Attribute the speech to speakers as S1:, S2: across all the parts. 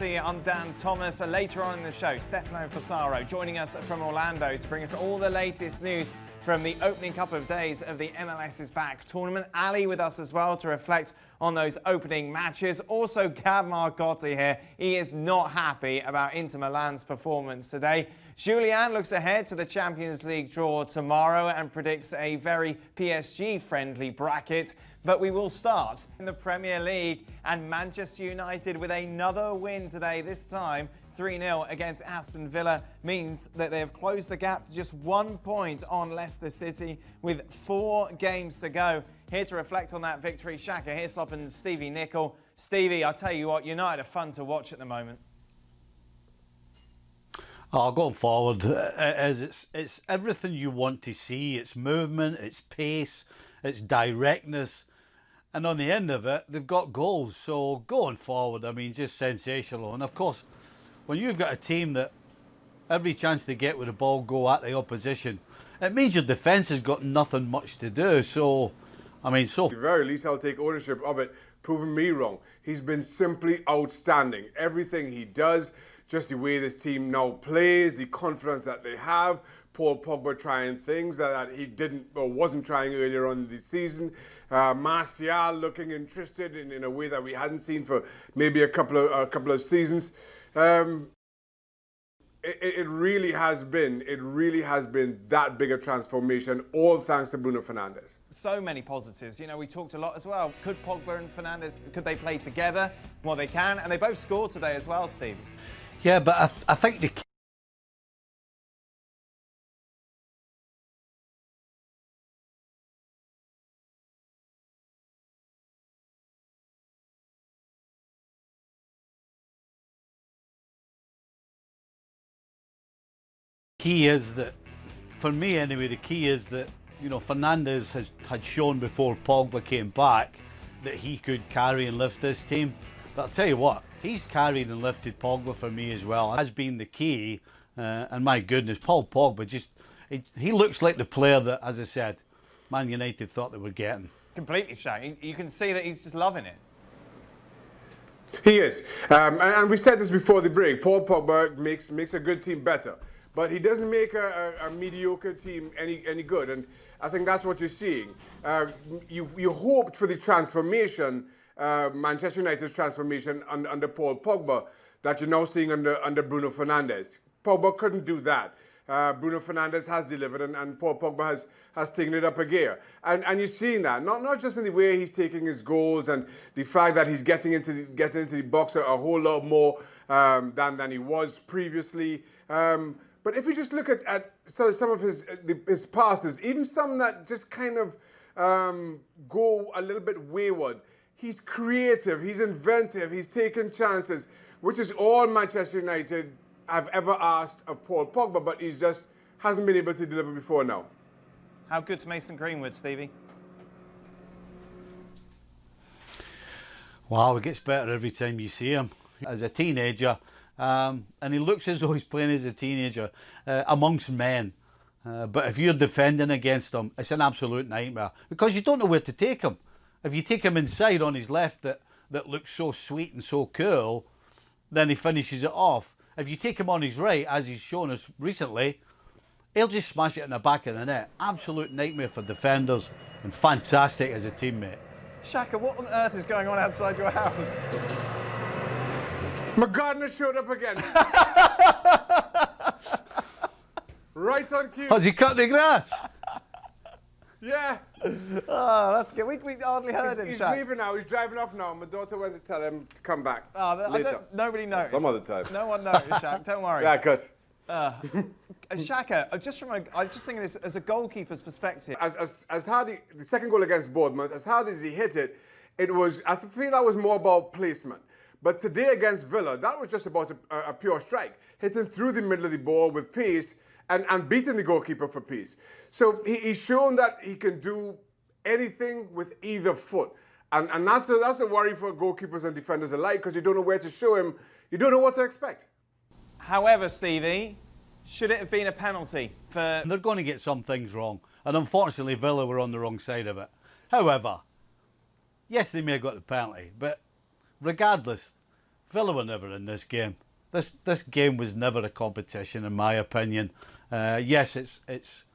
S1: I'm Dan Thomas. Later on in the show, Stefano Fasaro joining us from Orlando to bring us all the latest news from the opening couple of days of the MLS is Back tournament. Ali with us as well to reflect on those opening matches. Also, Gab Marcotti here. He is not happy about Inter Milan's performance today. Julian looks ahead to the Champions League draw tomorrow and predicts a very PSG-friendly bracket. But we will start in the Premier League, and Manchester United with another win today, this time 3-0 against Aston Villa, means that they have closed the gap to just 1 point on Leicester City with 4 games to go. Here to reflect on that victory, Shaka, Hislop and Stevie Nicol. Stevie, I'll tell you what, United are fun to watch at the moment.
S2: Oh, going forward, it's everything you want to see. It's movement, it's pace, it's directness. And on the end of it, they've got goals. So going forward, I mean, just sensational. And of course, when you've got a team that every chance they get with the ball go at the opposition, it means your defence has got nothing much to do. So, I mean, so...
S3: At the very least, I'll take ownership of it, proving me wrong. He's been simply outstanding. Everything he does, just the way this team now plays, the confidence that they have, Paul Pogba trying things that he didn't or wasn't trying earlier on in the season. Martial looking interested in a way that we hadn't seen for maybe a couple of seasons. It really has been that big a transformation, all thanks to Bruno Fernandes.
S1: So many positives. You know, we talked a lot as well. Could Pogba and Fernandes, could they play together? Well, they can, and they both scored today as well, Steve.
S2: Yeah, but I think the key is that, for me anyway, the key is that, you know, Fernandes had shown before Pogba came back that he could carry and lift this team. But I'll tell you what, he's carried and lifted Pogba for me as well. Has been the key, and my goodness, Paul Pogba just, he looks like the player that, as I said, Man United thought they were getting.
S1: Completely, Shaq. You can see that he's just loving it.
S3: He is, and we said this before the break. Paul Pogba makes a good team better, but he doesn't make a mediocre team any good, and I think that's what you're seeing. You hoped for the transformation, Manchester United's transformation under Paul Pogba, that you're now seeing under Bruno Fernandes. Pogba couldn't do that. Bruno Fernandes has delivered, and Paul Pogba has taken it up a gear. And you're seeing that, not just in the way he's taking his goals and the fact that he's getting into the box a whole lot more than he was previously. But if you just look at some of his passes, even some that just kind of go a little bit wayward, he's creative, he's inventive, he's taking chances, which is all Manchester United have ever asked of Paul Pogba, but he just hasn't been able to deliver before now.
S1: How good's Mason Greenwood, Stevie?
S2: Wow, it gets better every time you see him. As a teenager, and he looks as though he's playing as a teenager amongst men. But if you're defending against him, it's an absolute nightmare because you don't know where to take him. If you take him inside on his left that looks so sweet and so cool, then he finishes it off. If you take him on his right, as he's shown us recently, he'll just smash it in the back of the net. Absolute nightmare for defenders and fantastic as a teammate.
S1: Shaka, what on earth is going on outside your house?
S3: My gardener showed up again. Right on cue.
S2: Has he cut the grass?
S3: Yeah.
S1: Oh, that's good. We hardly heard him,
S3: He's
S1: Shaq.
S3: leaving now. He's driving off now. My daughter went to tell him to come back.
S1: Nobody knows.
S3: Some other time.
S1: No one knows, Shaq. Don't worry.
S3: Yeah, good.
S1: Shaka, I was just thinking this as a goalkeeper's perspective.
S3: As hard the second goal against Bournemouth, as hard as he hit it, I feel that was more about placement. But today against Villa, that was just about a pure strike, hitting through the middle of the ball with pace and beating the goalkeeper for pace. So he's shown that he can do anything with either foot. And that's a worry for goalkeepers and defenders alike because you don't know where to show him. You don't know what to expect.
S1: However, Stevie, should it have been a penalty for...
S2: They're going to get some things wrong. And unfortunately, Villa were on the wrong side of it. However, yes, they may have got the penalty, but regardless, Villa were never in this game. This game was never a competition, in my opinion. Yes, it's.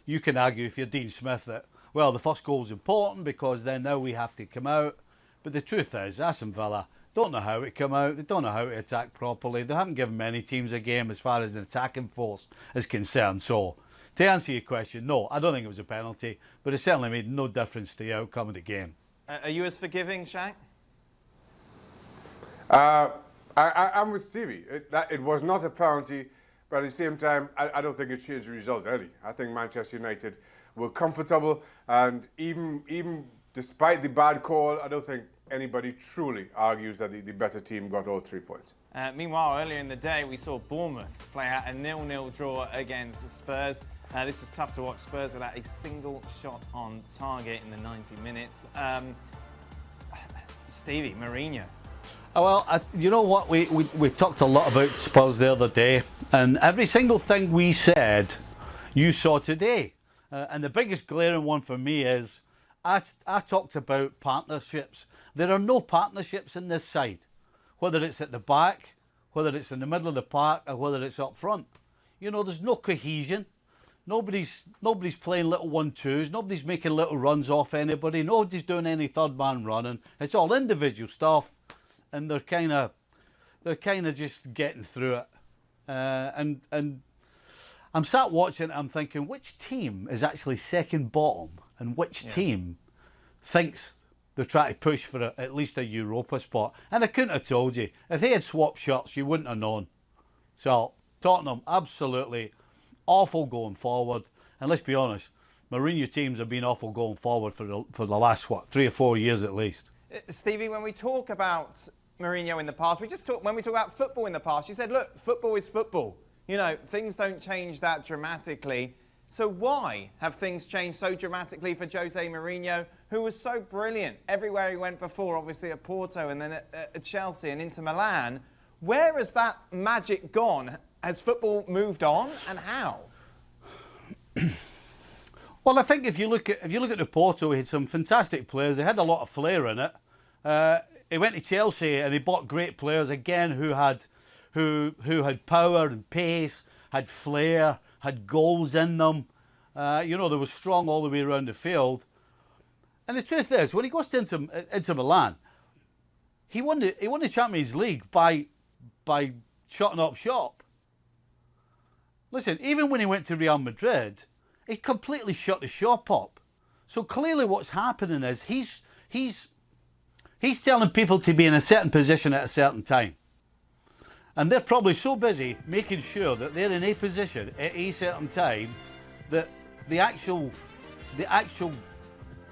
S2: You can argue if you're Dean Smith that, well, the first goal is important because then now we have to come out. But the truth is, Aston Villa don't know how to come out. They don't know how to attack properly. They haven't given many teams a game as far as an attacking force is concerned. So, to answer your question, no, I don't think it was a penalty, but it certainly made no difference to the outcome of the game.
S1: Are you as forgiving, Shaq?
S3: I'm with Stevie. It was not a penalty, but at the same time, I don't think it changed the result really. I think Manchester United were comfortable, and even despite the bad call, I don't think anybody truly argues that the better team got all 3 points.
S1: Meanwhile, earlier in the day, we saw Bournemouth play out a 0-0 draw against Spurs. This was tough to watch. Spurs without a single shot on target in the 90 minutes. Stevie, Mourinho.
S2: Oh, well, you know what? We talked a lot about Spurs the other day, and every single thing we said, you saw today. And the biggest glaring one for me is, I talked about partnerships. There are no partnerships in this side, whether it's at the back, whether it's in the middle of the park, or whether it's up front. You know, there's no cohesion. Nobody's playing little 1-2s. Nobody's making little runs off anybody. Nobody's doing any third man running. It's all individual stuff, and they're kind of just getting through it. And I'm sat watching it, I'm thinking, which team is actually second bottom, and which team thinks they're trying to push for at least a Europa spot? And I couldn't have told you. If they had swapped shirts, you wouldn't have known. So Tottenham, absolutely awful going forward. And let's be honest, Mourinho teams have been awful going forward for the last, 3 or 4 years at least.
S1: Stevie, when we talk about Mourinho in the past, when we talk about football in the past, you said, look, football is football. You know, things don't change that dramatically. So why have things changed so dramatically for Jose Mourinho, who was so brilliant everywhere he went before, obviously at Porto and then at Chelsea and Inter Milan? Where has that magic gone? Has football moved on, and how?
S2: Well, I think if you look at the Porto, he had some fantastic players. They had a lot of flair in it. He went to Chelsea and he bought great players again who had power and pace, had flair, had goals in them. You know, they were strong all the way around the field. And the truth is, when he goes to Inter Milan, he won the Champions League by shutting up shop. Listen, even when he went to Real Madrid, he completely shut the shop up. So clearly what's happening is he's telling people to be in a certain position at a certain time. And they're probably so busy making sure that they're in a position at a certain time that the actual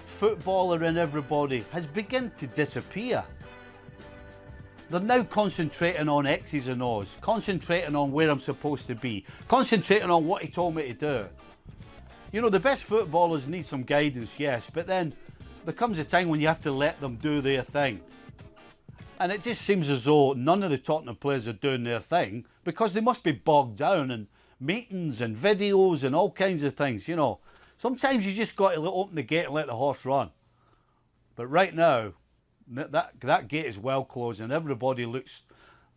S2: footballer in everybody has begun to disappear. They're now concentrating on X's and O's, concentrating on where I'm supposed to be, concentrating on what he told me to do. You know, the best footballers need some guidance, yes, but then there comes a time when you have to let them do their thing. And it just seems as though none of the Tottenham players are doing their thing because they must be bogged down in meetings and videos and all kinds of things, you know. Sometimes you just got to open the gate and let the horse run. But right now, that gate is well closed and everybody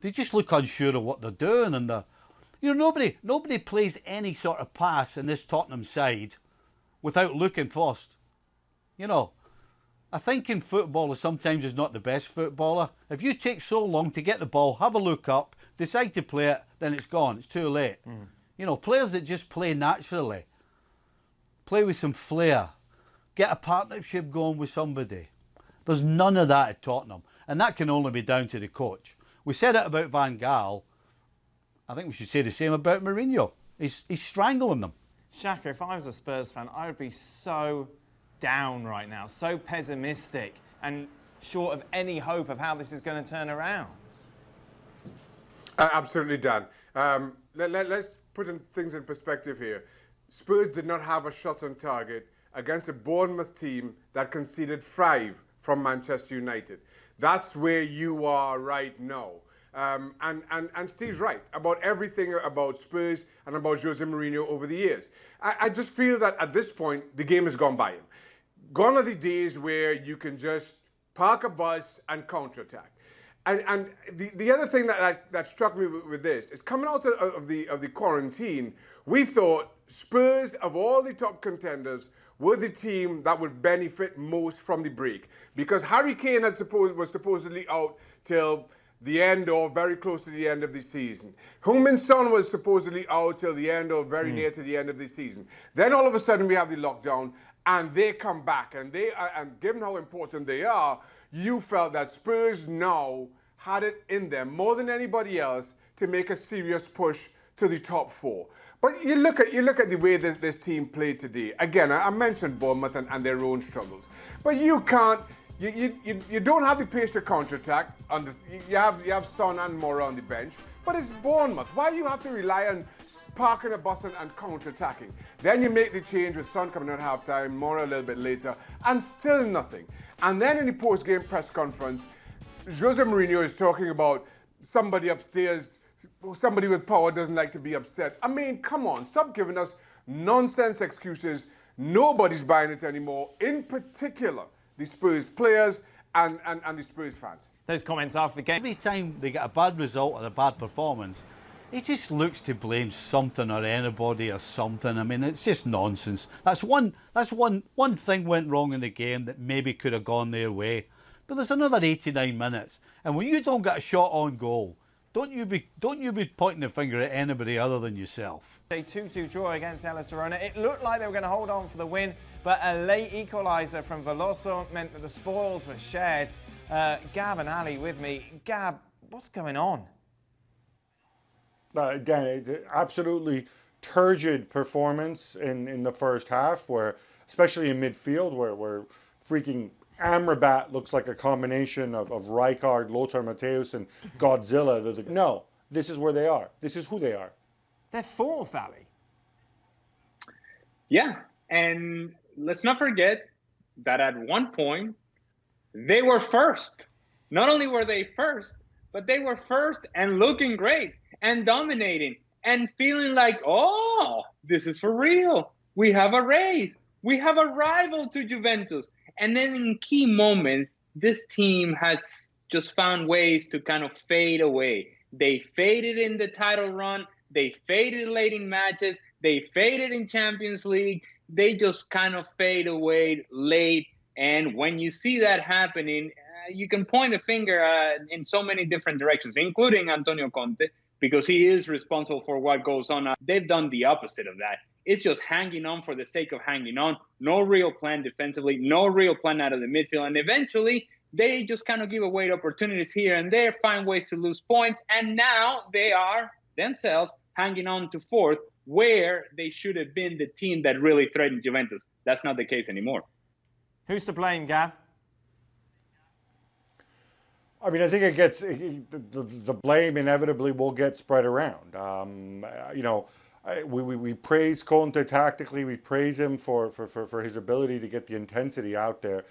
S2: they just look unsure of what they're doing. And you know, nobody plays any sort of pass in this Tottenham side without looking first. You know, a thinking footballer sometimes is not the best footballer. If you take so long to get the ball, have a look up, decide to play it, then it's gone. It's too late. You know, players that just play naturally, play with some flair, get a partnership going with somebody. There's none of that at Tottenham. And that can only be down to the coach. We said it about Van Gaal. I think we should say the same about Mourinho. He's strangling them.
S1: Shaka, if I was a Spurs fan, I would be so down right now, so pessimistic and short of any hope of how this is going to turn around.
S3: Absolutely, Dan. Let's put things in perspective here. Spurs did not have a shot on target against a Bournemouth team that conceded 5 from Manchester United. That's where you are right now. And Steve's right about everything about Spurs and about Jose Mourinho over the years. I just feel that at this point, the game has gone by him. Gone are the days where you can just park a bus and counterattack. And the other thing that struck me with this is coming out of the quarantine, we thought Spurs, of all the top contenders, were the team that would benefit most from the break, because Harry Kane was supposedly out till the end or very close to the end of the season. Heung-min Son was supposedly out till the end or very near to the end of the season. Then all of a sudden we have the lockdown, and they come back, and given how important they are, you felt that Spurs now had it in them more than anybody else to make a serious push to the top 4. But you look at the way this team played today. Again, I mentioned Bournemouth and their own struggles, but you can't. You don't have the pace to counterattack. You have Son and Moura on the bench, but it's Bournemouth. Why do you have to rely on parking a bus and counterattacking? Then you make the change with Son coming at halftime, Moura a little bit later, and still nothing. And then in the post-game press conference, Jose Mourinho is talking about somebody upstairs, somebody with power doesn't like to be upset. I mean, come on, stop giving us nonsense excuses. Nobody's buying it anymore, in particular the Spurs players and the Spurs fans.
S1: Those comments after the game.
S2: Every time they get a bad result or a bad performance, he just looks to blame something or anybody or something. I mean, it's just nonsense. That's one thing went wrong in the game that maybe could have gone their way. But there's another 89 minutes, and when you don't get a shot on goal, don't you be pointing the finger at anybody other than yourself.
S1: A 2-2 draw against Hellas Verona. It looked like they were going to hold on for the win, but a late equaliser from Veloso meant that the spoils were shared. Gab and Ali with me. Gab, what's going on?
S4: Again, it's an absolutely turgid performance in the first half, where, especially in midfield, where freaking Amrabat looks like a combination of Rijkaard, Lothar Matthäus, and Godzilla. No, this is where they are. This is who they are.
S1: They're fourth, Ali.
S5: Yeah, and let's not forget that at one point, they were first. Not only were they first, but they were first and looking great and dominating and feeling like, oh, this is for real. We have a race. We have a rival to Juventus. And then in key moments, this team has just found ways to kind of fade away. They faded in the title run. They faded late in matches. They faded in Champions League. They just kind of fade away late. And when you see that happening, you can point a finger in so many different directions, including Antonio Conte, because he is responsible for what goes on. They've done the opposite of that. It's just hanging on for the sake of hanging on. No real plan defensively, no real plan out of the midfield. And eventually, they just kind of give away opportunities here and there, find ways to lose points. And now they are themselves hanging on to fourth, where they should have been the team that really threatened Juventus. That's not the case anymore.
S1: Who's to blame, Gab?
S4: I mean, I think it gets the blame inevitably will get spread around. We praise Conte tactically. We praise him for his ability to get the intensity out there.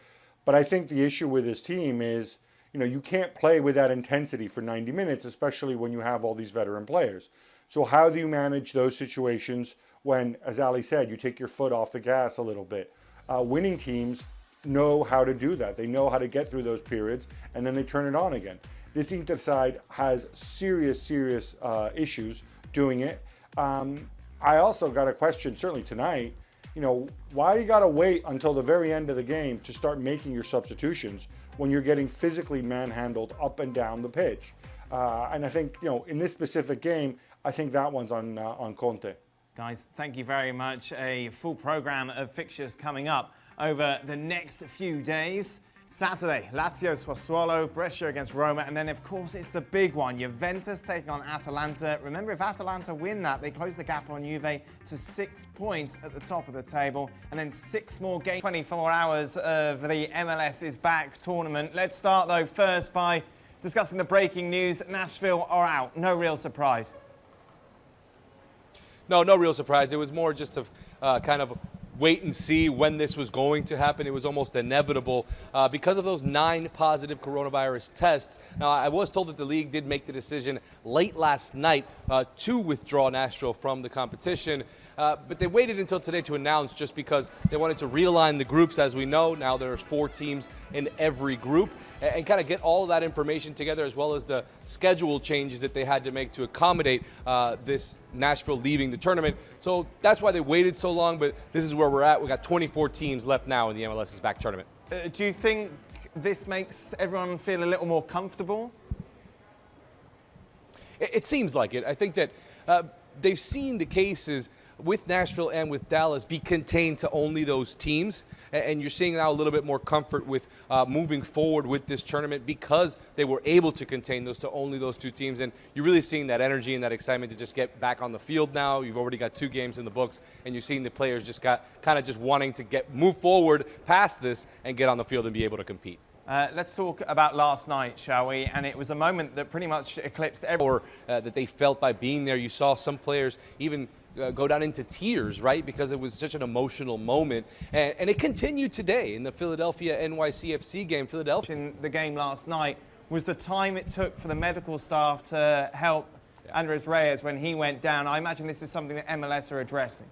S4: But I think the issue with his team is, you can't play with that intensity for 90 minutes, especially when you have all these veteran players. So how do you manage those situations when, as Ali said, you take your foot off the gas a little bit? Winning teams know how to do that. They know how to get through those periods, and then they turn it on again. This Inter side has serious issues doing it. I also got a question, certainly tonight, why you got to wait until the very end of the game to start making your substitutions when you're getting physically manhandled up and down the pitch? And I think, in this specific game, I think that one's on Conte.
S1: Guys, thank you very much. A full programme of fixtures coming up over the next few days. Saturday, Lazio Sassuolo, Brescia against Roma, and then of course it's the big one, Juventus taking on Atalanta. Remember, if Atalanta win that, they close the gap on Juve to 6 points at the top of the table, and then 6 more games. 24 hours of the MLS is back tournament. Let's start though first by discussing the breaking news. Nashville are out. No real surprise.
S6: No real surprise. It was more just to kind of wait and see when this was going to happen. It was almost inevitable because of those 9 positive coronavirus tests. Now, I was told that the league did make the decision late last night to withdraw Nashville from the competition. But they waited until today to announce just because they wanted to realign the groups. As we know, now there's 4 teams in every group, and kind of get all of that information together, as well as the schedule changes that they had to make to accommodate this Nashville leaving the tournament. So that's why they waited so long, but this is where we're at. We got 24 teams left now in the MLS is Back tournament.
S1: Do you think this makes everyone feel a little more comfortable?
S6: It seems like it. I think that they've seen the cases with Nashville and with Dallas be contained to only those teams, and you're seeing now a little bit more comfort with moving forward with this tournament because they were able to contain those to only those 2 teams, and you're really seeing that energy and that excitement to just get back on the field now. You've already got 2 games in the books, and you're seeing the players just kind of just wanting to move forward past this and get on the field and be able to compete.
S1: Let's talk about last night, shall we? And it was a moment that pretty much eclipsed everyone.
S6: That they felt by being there. You saw some players even go down into tears, right? Because it was such an emotional moment. And it continued today in the Philadelphia NYCFC game. Philadelphia.
S1: In the game last night was the time it took for the medical staff to help Andres Reyes when he went down. I imagine this is something that MLS are addressing.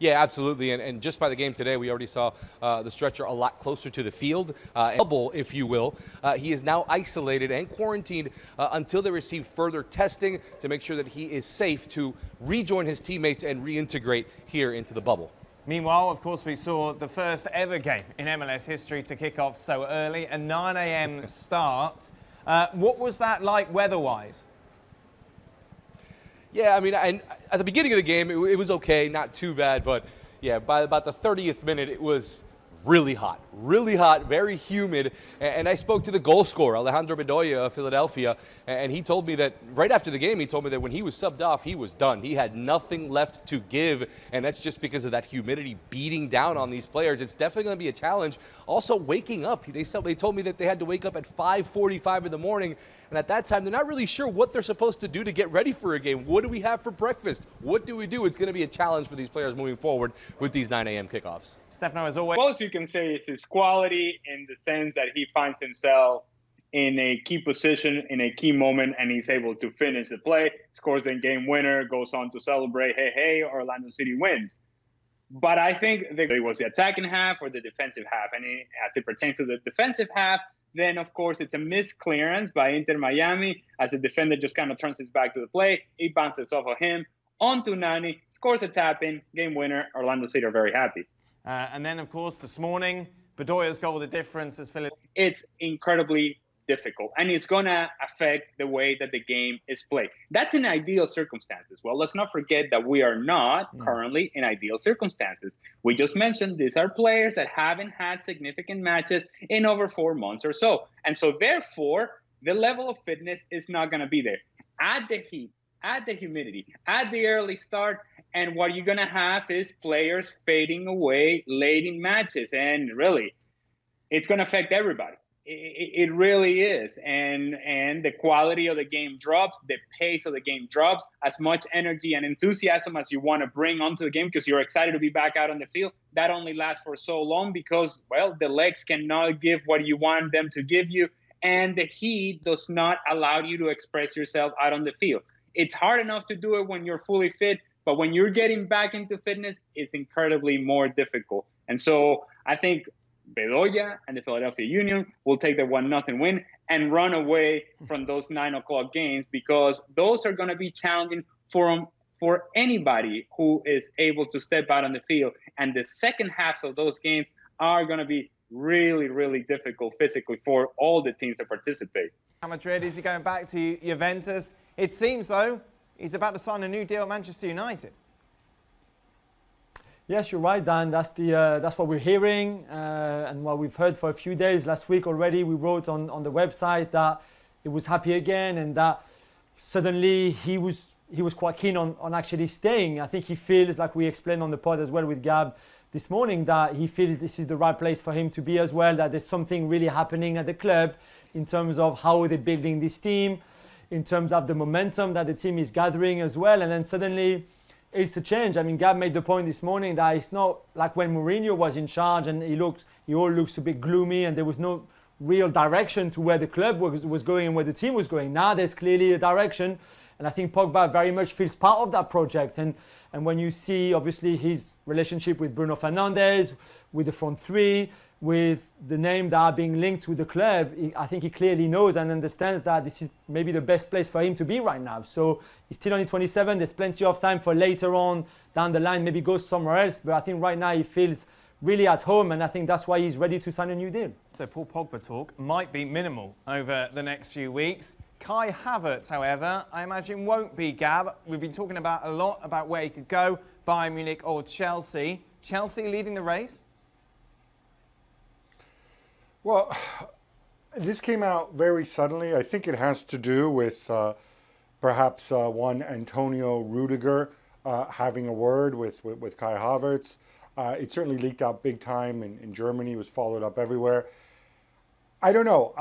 S6: Yeah, absolutely. And just by the game today, we already saw the stretcher a lot closer to the field. Bubble, if you will. He is now isolated and quarantined until they receive further testing to make sure that he is safe to rejoin his teammates and reintegrate here into the bubble.
S1: Meanwhile, of course, we saw the first ever game in MLS history to kick off so early, a 9 a.m. start. What was that like weather-wise?
S6: Yeah, I mean, at the beginning of the game, it was okay, not too bad, but yeah, by about the 30th minute, it was really hot, very humid. And I spoke to the goal scorer, Alejandro Bedoya of Philadelphia, and he told me that right after the game, he told me that when he was subbed off, he was done. He had nothing left to give, and that's just because of that humidity beating down on these players. It's definitely going to be a challenge. Also, waking up. They told me that they had to wake up at 5:45 in the morning, and at that time, they're not really sure what they're supposed to do to get ready for a game. What do we have for breakfast? What do we do? It's going to be a challenge for these players moving forward with these 9 a.m. kickoffs.
S1: Stefano, as always.
S5: Most you can say it's his quality in the sense that he finds himself in a key position, in a key moment, and he's able to finish the play, scores a game winner, goes on to celebrate, hey, Orlando City wins. But I think it was the attacking half or the defensive half. And as it pertains to the defensive half, then, of course, it's a missed clearance by Inter Miami as the defender just kind of turns his back to the play. It bounces off of him onto Nani, scores a tap-in, game winner. Orlando City are very happy.
S1: And then, of course, this morning, Bedoya's goal, the difference as Philadelphia.
S5: It's incredibly difficult, and it's going to affect the way that the game is played. That's in ideal circumstances. Well, let's not forget that we are not currently in ideal circumstances. We just mentioned these are players that haven't had significant matches in over 4 months or so. And so, therefore, the level of fitness is not going to be there. Add the heat, add the humidity, add the early start, and what you're going to have is players fading away late in matches. And really, it's going to affect everybody. It really is. And the quality of the game drops, the pace of the game drops, as much energy and enthusiasm as you want to bring onto the game because you're excited to be back out on the field. That only lasts for so long because, well, the legs cannot give what you want them to give you. And the heat does not allow you to express yourself out on the field. It's hard enough to do it when you're fully fit, but when you're getting back into fitness, it's incredibly more difficult. And so I think Bedoya and the Philadelphia Union will take the 1-0 win and run away from those 9 o'clock games because those are going to be challenging for anybody who is able to step out on the field. And the second halves of those games are going to be really, really difficult physically for all the teams that participate.
S1: Madrid, is he going back to Juventus? It seems, though, he's about to sign a new deal at Manchester United.
S7: Yes, you're right, Dan. That's what we're hearing and what we've heard for a few days. Last week already, we wrote on the website that he was happy again and that suddenly he was quite keen on actually staying. I think he feels, like we explained on the pod as well with Gab this morning, that he feels this is the right place for him to be as well, that there's something really happening at the club in terms of how they're building this team, in terms of the momentum that the team is gathering as well. And then suddenly, it's a change. I mean, Gab made the point this morning that it's not like when Mourinho was in charge and he all looks a bit gloomy and there was no real direction to where the club was going and where the team was going. Now there's clearly a direction And I think Pogba very much feels part of that project. And when you see, obviously, his relationship with Bruno Fernandes, with the front three, with the name that are being linked with the club, I think he clearly knows and understands that this is maybe the best place for him to be right now. So he's still only 27. There's plenty of time for later on down the line, maybe go somewhere else. But I think right now he feels really at home, and I think that's why he's ready to sign a new deal.
S1: So Paul Pogba talk might be minimal over the next few weeks. Kai Havertz, however, I imagine won't be, Gab. We've been talking about a lot about where he could go, Bayern Munich or Chelsea. Chelsea leading the race?
S4: Well, this came out very suddenly. I think it has to do with perhaps one Antonio Rudiger having a word with Kai Havertz. It certainly leaked out big time in Germany, was followed up everywhere. I don't know.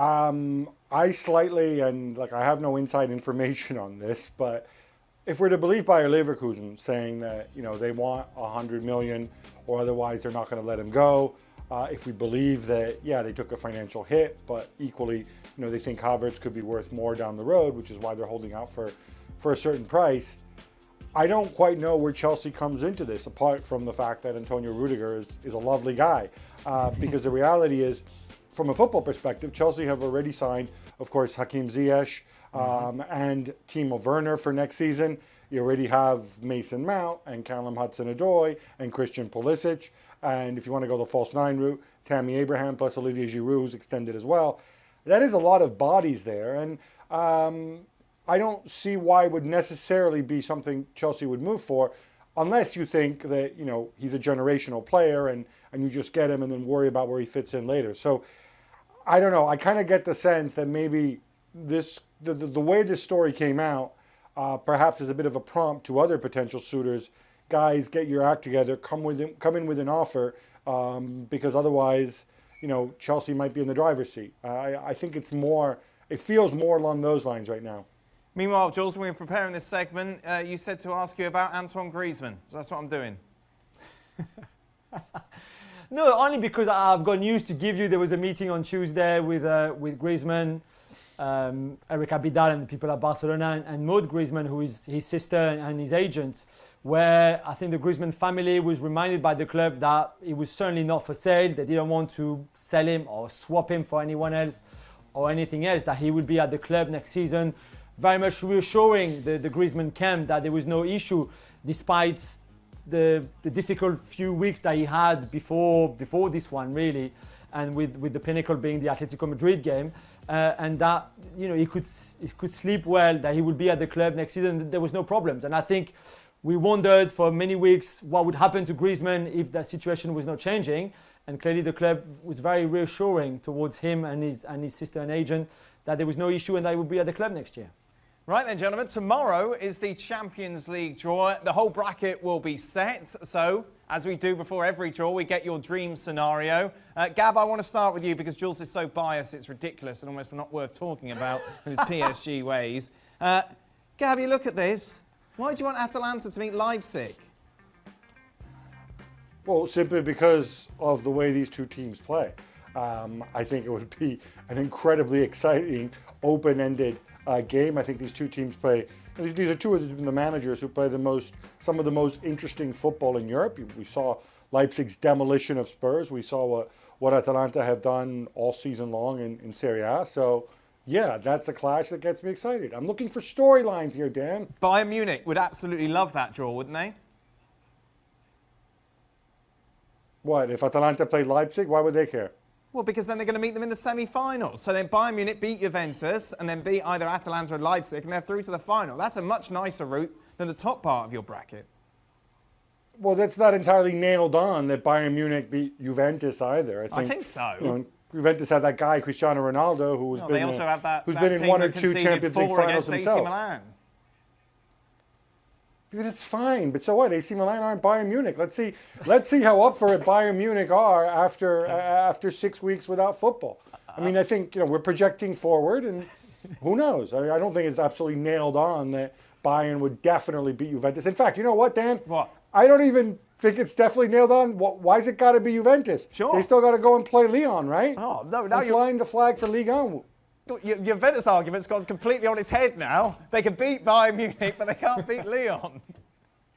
S4: I slightly, and I have no inside information on this, but if we're to believe Bayer Leverkusen saying that, they want 100 million or otherwise they're not going to let him go, if we believe that, they took a financial hit, but equally, they think Havertz could be worth more down the road, which is why they're holding out for a certain price. I don't quite know where Chelsea comes into this, apart from the fact that Antonio Rudiger is a lovely guy. Because the reality is, from a football perspective, Chelsea have already signed, of course, Hakim Ziyech and Timo Werner for next season. You already have Mason Mount and Callum Hudson-Odoi and Christian Pulisic. And if you want to go the false nine route, Tammy Abraham plus Olivier Giroud, who's extended as well. That is a lot of bodies there. And I don't see why it would necessarily be something Chelsea would move for, unless you think that, he's a generational player and you just get him and then worry about where he fits in later. So I don't know. I kind of get the sense that maybe the way this story came out perhaps is a bit of a prompt to other potential suitors. Guys, get your act together, come in with an offer, because otherwise, Chelsea might be in the driver's seat. I think it feels more along those lines right now.
S1: Meanwhile, Jules, when we were preparing this segment, you said to ask you about Antoine Griezmann. So that's what I'm doing.
S7: No, only because I've got news to give you. There was a meeting on Tuesday with Griezmann, Eric Abidal and the people at Barcelona, and Maud Griezmann, who is his sister and his agent, where I think the Griezmann family was reminded by the club that he was certainly not for sale. They didn't want to sell him or swap him for anyone else or anything else, that he would be at the club next season. Very much reassuring the Griezmann camp that there was no issue, despite the difficult few weeks that he had before this one, really, and with the pinnacle being the Atletico Madrid game, and that he could sleep well, that he would be at the club next season. There was no problems, and I think we wondered for many weeks what would happen to Griezmann if that situation was not changing, and clearly the club was very reassuring towards him and his sister and agent that there was no issue and that he would be at the club next year.
S1: Right then, gentlemen, tomorrow is the Champions League draw. The whole bracket will be set. So, as we do before every draw, we get your dream scenario. Gab, I want to start with you because Jules is so biased, it's ridiculous and almost not worth talking about with his PSG ways. Gab, you look at this. Why do you want Atalanta to meet Leipzig?
S4: Well, simply because of the way these two teams play. I think it would be an incredibly exciting, open-ended game. I think these two teams play. These are two of the managers who play some of the most interesting football in Europe. We saw Leipzig's demolition of Spurs. We saw what Atalanta have done all season long in Serie A. So, yeah, that's a clash that gets me excited. I'm looking for storylines here, Dan.
S1: Bayern Munich would absolutely love that draw, wouldn't they?
S4: What, if Atalanta played Leipzig, why would they care?
S1: Well, because then they're going to meet them in the semi-finals. So then Bayern Munich beat Juventus and then beat either Atalanta or Leipzig and they're through to the final. That's a much nicer route than the top part of your bracket.
S4: Well, that's not entirely nailed on that Bayern Munich beat Juventus either.
S1: I think so.
S4: Juventus had that guy, Cristiano Ronaldo, who's been in one or two Champions League finals himself. AC Milan. That's fine, but so what? AC Milan aren't Bayern Munich. Let's see how up for it Bayern Munich are after 6 weeks without football. I mean, I think we're projecting forward, and who knows? I don't think it's absolutely nailed on that Bayern would definitely beat Juventus. In fact, you know what, Dan?
S1: What?
S4: I don't even think it's definitely nailed on. Why's it got to be Juventus?
S1: Sure.
S4: They still got to go and play Lyon, right?
S1: Oh no! Now
S4: you're flying the flag for Ligue 1.
S1: Your Juventus argument's gone completely on its head now. They can beat Bayern Munich, but they can't beat Lyon.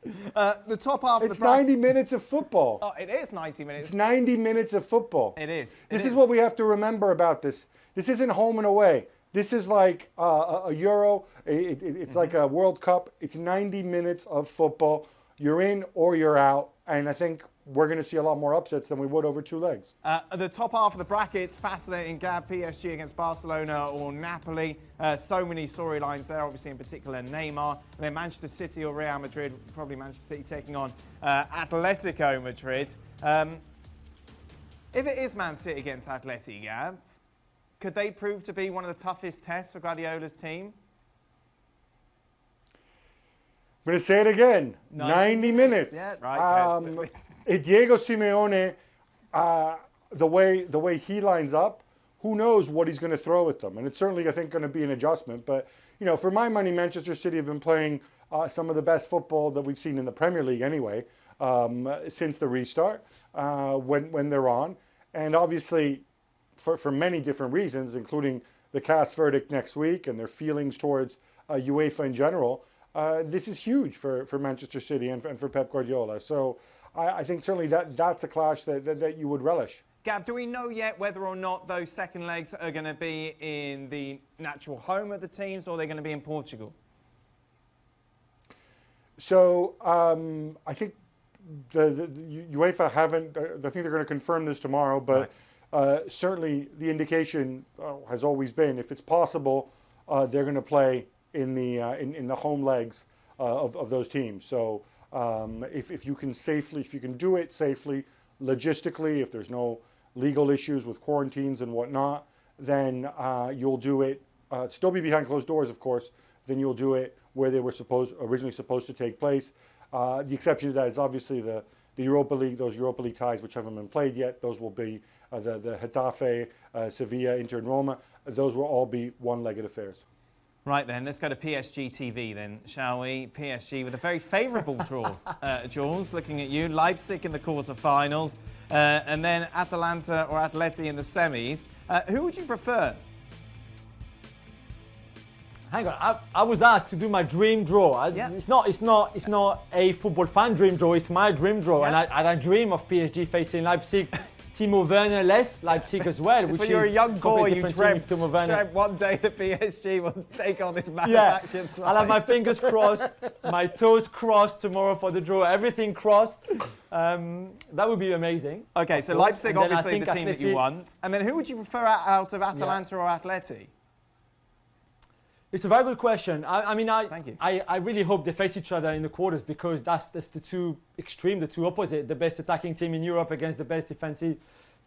S1: The top half of the
S4: It's 90 minutes of football.
S1: Oh, it is 90 minutes.
S4: It's 90 minutes of football.
S1: It is.
S4: This is what we have to remember about this. This isn't home and away. This is like a Euro. It's like a World Cup. It's 90 minutes of football. You're in or you're out. And I think we're going to see a lot more upsets than we would over 2 legs.
S1: The top half of the bracket's fascinating. Gab, PSG against Barcelona or Napoli. So many storylines there, obviously in particular Neymar. And then Manchester City or Real Madrid, probably Manchester City taking on Atletico Madrid. If it is Man City against Atleti, Gab, could they prove to be one of the toughest tests for Guardiola's team?
S4: I'm going to say it again. 90 minutes.
S1: Yeah, right.
S4: Diego Simeone, the way he lines up, who knows what he's going to throw at them. And it's certainly, I think, going to be an adjustment. But, you know, for my money, Manchester City have been playing some of the best football that we've seen in the Premier League anyway, since the restart, when they're on. And obviously, for many different reasons, including the cast verdict next week and their feelings towards UEFA in general, this is huge for Manchester City and for Pep Guardiola. So I think certainly that's a clash that you would relish.
S1: Gab, do we know yet whether or not those second legs are going to be in the natural home of the teams or they're going to be in Portugal?
S4: So I think the UEFA haven't, I think they're going to confirm this tomorrow, but certainly the indication has always been, if it's possible, they're going to play in the home legs of those teams. So if you can do it safely, logistically, if there's no legal issues with quarantines and whatnot, then you'll do it. Still be behind closed doors, of course. Then you'll do it where they were originally supposed to take place. The exception to that is obviously the Europa League, those Europa League ties which haven't been played yet. Those will be the Getafe, Sevilla, Inter, and Roma. Those will all be one-legged affairs.
S1: Right then, let's go to PSG TV then, shall we? PSG with a very favourable draw, Jules, looking at you. Leipzig in the quarter-finals, and then Atalanta or Atleti in the semis. Who would you prefer?
S7: Hang on, I was asked to do my dream draw. It's not a football fan dream draw. It's my dream draw, and I dream of PSG facing Leipzig. Timo Werner less, Leipzig as well.
S1: When you're a young boy, you dreamt one day the PSG will take on this manufactured side.
S7: I'll have my fingers crossed, my toes crossed tomorrow for the draw. Everything crossed. That would be amazing.
S1: Okay, so Leipzig obviously the team that you want. And then who would you prefer out of Atalanta or Atleti?
S7: It's a very good question.
S1: Thank you.
S7: I really hope they face each other in the quarters because that's the two extreme, the two opposite. The best attacking team in Europe against the best defensive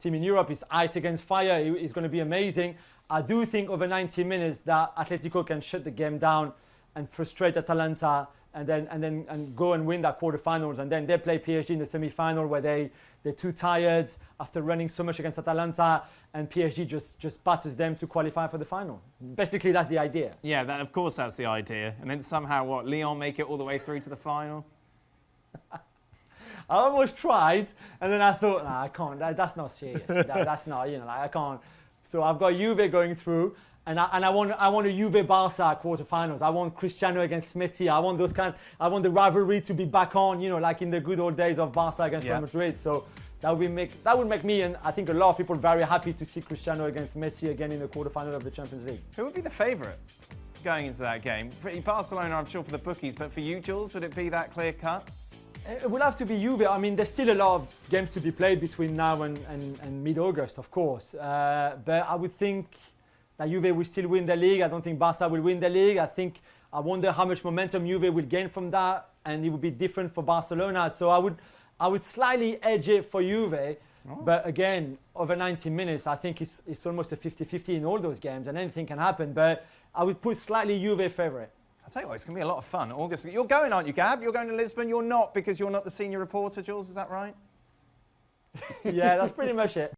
S7: team in Europe is ice against fire. It's going to be amazing. I do think over 90 minutes that Atletico can shut the game down and frustrate Atalanta and go and win that quarterfinals. And then they play PSG in the semi-final where they're too tired after running so much against Atalanta, and PSG just batters them to qualify for the final. Basically, that's the idea.
S1: Yeah, of course that's the idea. And then somehow, Lyon make it all the way through to the final?
S7: I almost tried, and then I thought, nah, I can't. That's not serious. That's not, I can't. So I've got Juve going through, and I want a Juve Barca quarterfinals. I want Cristiano against Messi. I want the rivalry to be back on, like in the good old days of Barca against Real Madrid. So that would make me, and I think a lot of people, very happy to see Cristiano against Messi again in the quarterfinal of the Champions League.
S1: Who would be the favourite going into that game? Barcelona, I'm sure, for the bookies, but for you, Jules, would it be that clear cut?
S7: It will have to be Juve. I mean, there's still a lot of games to be played between now and mid-August, of course. But I would think that Juve will still win the league. I don't think Barca will win the league. I wonder how much momentum Juve will gain from that, and it would be different for Barcelona. So I would slightly edge it for Juve. But again, over 90 minutes, I think it's almost a 50-50 in all those games, and anything can happen. But I would put slightly Juve favourite.
S1: I'll tell you what, it's going to be a lot of fun. August. You're going, aren't you, Gab? You're going to Lisbon. You're not, because you're not the senior reporter, Jules. Is that right?
S7: Yeah, that's pretty much it.